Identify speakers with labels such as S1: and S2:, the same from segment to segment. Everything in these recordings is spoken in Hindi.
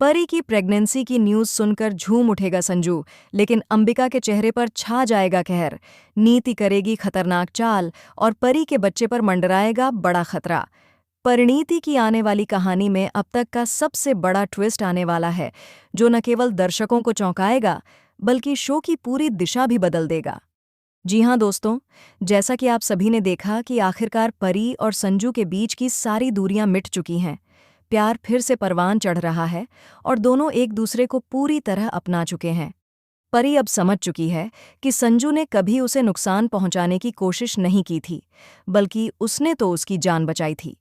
S1: परी की प्रेगनेंसी की न्यूज़ सुनकर झूम उठेगा संजू, लेकिन अंबिका के चेहरे पर छा जाएगा कहर। नीति करेगी खतरनाक चाल और परी के बच्चे पर मंडराएगा बड़ा खतरा। परिणीति की आने वाली कहानी में अब तक का सबसे बड़ा ट्विस्ट आने वाला है, जो न केवल दर्शकों को चौंकाएगा, बल्कि शो की पूरी दिशा भी बदल देगा। जी हाँ दोस्तों, जैसा कि आप सभी ने देखा कि आखिरकार परी और संजू के बीच की सारी दूरियां मिट चुकी हैं। प्यार फिर से परवान चढ़ रहा है और दोनों एक दूसरे को पूरी तरह अपना चुके हैं। परी अब समझ चुकी है कि संजू ने कभी उसे नुकसान पहुंचाने की कोशिश नहीं की थी, बल्कि उसने तो उसकी जान बचाई थी।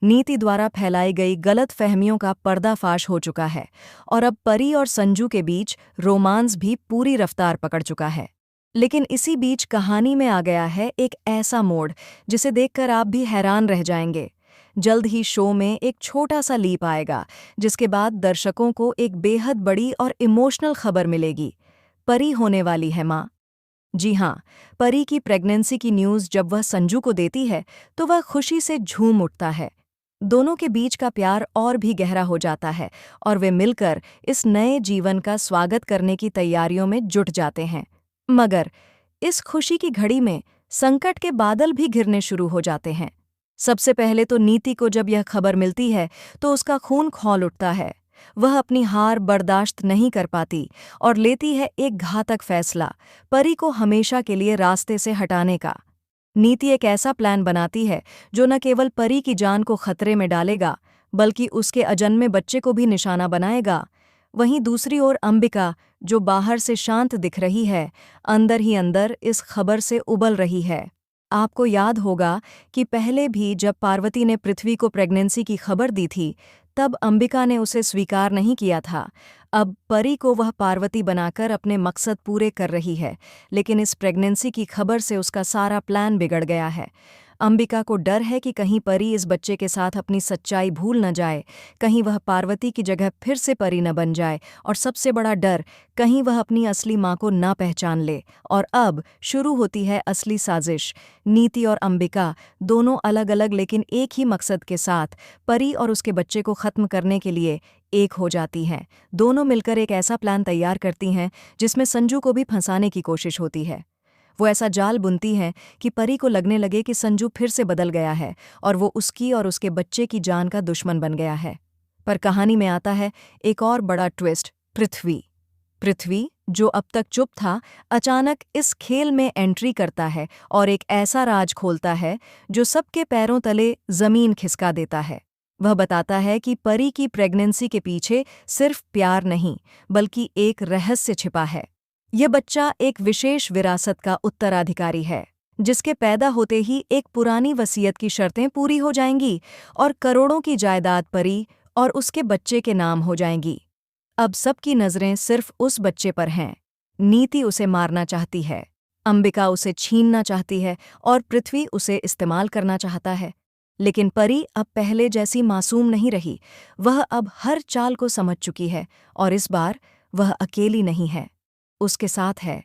S1: नीति द्वारा फैलाई गई गलत फहमियों का पर्दाफाश हो चुका है और अब परी और संजू के बीच रोमांस भी पूरी रफ्तार पकड़ चुका है। लेकिन इसी बीच कहानी में आ गया है एक ऐसा मोड़ जिसे देखकर आप भी हैरान रह जाएंगे। जल्द ही शो में एक छोटा सा लीप आएगा, जिसके बाद दर्शकों को एक बेहद बड़ी और इमोशनल खबर मिलेगी। परी होने वाली है माँ। जी हाँ, परी की प्रेगनेंसी की न्यूज़ जब वह संजू को देती है तो वह खुशी से झूम उठता है। दोनों के बीच का प्यार और भी गहरा हो जाता है और वे मिलकर इस नए जीवन का स्वागत करने की तैयारियों में जुट जाते हैं। मगर इस खुशी की घड़ी में संकट के बादल भी घिरने शुरू हो जाते हैं। सबसे पहले तो नीति को जब यह खबर मिलती है तो उसका खून खौल उठता है। वह अपनी हार बर्दाश्त नहीं कर पाती और लेती है एक घातक फैसला, परी को हमेशा के लिए रास्ते से हटाने का। नीति एक ऐसा प्लान बनाती है जो न केवल परी की जान को खतरे में डालेगा, बल्कि उसके अजन्मे बच्चे को भी निशाना बनाएगा। वहीं दूसरी ओर अंबिका, जो बाहर से शांत दिख रही है, अंदर ही अंदर इस खबर से उबल रही है। आपको याद होगा कि पहले भी जब पार्वती ने पृथ्वी को प्रेगनेंसी की खबर दी थी, तब अंबिका ने उसे स्वीकार नहीं किया था। अब परी को वह पार्वती बनाकर अपने मकसद पूरे कर रही है, लेकिन इस प्रेगनेंसी की खबर से उसका सारा प्लान बिगड़ गया है। अंबिका को डर है कि कहीं परी इस बच्चे के साथ अपनी सच्चाई भूल न जाए, कहीं वह पार्वती की जगह फिर से परी न बन जाए, और सबसे बड़ा डर, कहीं वह अपनी असली माँ को ना पहचान ले। और अब शुरू होती है असली साजिश। नीति और अंबिका दोनों अलग अलग लेकिन एक ही मकसद के साथ परी और उसके बच्चे को खत्म करने के लिए एक हो जाती हैं। दोनों मिलकर एक ऐसा प्लान तैयार करती हैं जिसमें संजू को भी फंसाने की कोशिश होती है। वो ऐसा जाल बुनती हैं कि परी को लगने लगे कि संजू फिर से बदल गया है और वो उसकी और उसके बच्चे की जान का दुश्मन बन गया है। पर कहानी में आता है एक और बड़ा ट्विस्ट, पृथ्वी, जो अब तक चुप था, अचानक इस खेल में एंट्री करता है और एक ऐसा राज खोलता है जो सबके पैरों तले जमीन खिसका देता है। वह बताता है कि परी की प्रेगनेंसी के पीछे सिर्फ प्यार नहीं, बल्कि एक रहस्य छिपा है। यह बच्चा एक विशेष विरासत का उत्तराधिकारी है, जिसके पैदा होते ही एक पुरानी वसीयत की शर्तें पूरी हो जाएंगी और करोड़ों की जायदाद परी और उसके बच्चे के नाम हो जाएंगी। अब सबकी नजरें सिर्फ उस बच्चे पर हैं। नीति उसे मारना चाहती है, अंबिका उसे छीनना चाहती है और पृथ्वी उसे इस्तेमाल करना चाहता है। लेकिन परी अब पहले जैसी मासूम नहीं रही। वह अब हर चाल को समझ चुकी है और इस बार वह अकेली नहीं है। उसके साथ है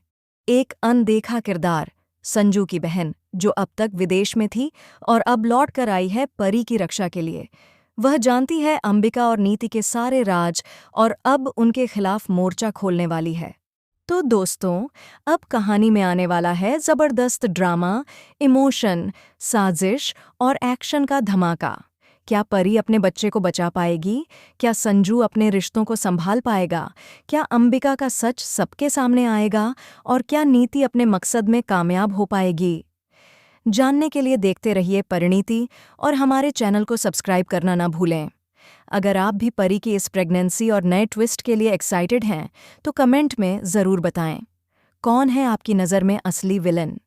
S1: एक अनदेखा किरदार, संजू की बहन, जो अब तक विदेश में थी और अब लौट कर आई है परी की रक्षा के लिए। वह जानती है अंबिका और नीति के सारे राज और अब उनके खिलाफ मोर्चा खोलने वाली है। तो दोस्तों, अब कहानी में आने वाला है जबरदस्त ड्रामा, इमोशन, साजिश और एक्शन का धमाका। क्या परी अपने बच्चे को बचा पाएगी? क्या संजू अपने रिश्तों को संभाल पाएगा? क्या अंबिका का सच सबके सामने आएगा? और क्या नीति अपने मकसद में कामयाब हो पाएगी? जानने के लिए देखते रहिए परिणीति और हमारे चैनल को सब्सक्राइब करना ना भूलें। अगर आप भी परी की इस प्रेगनेंसी और नए ट्विस्ट के लिए एक्साइटेड हैं, तो कमेंट में ज़रूर बताएं। कौन है आपकी नज़र में असली विलन?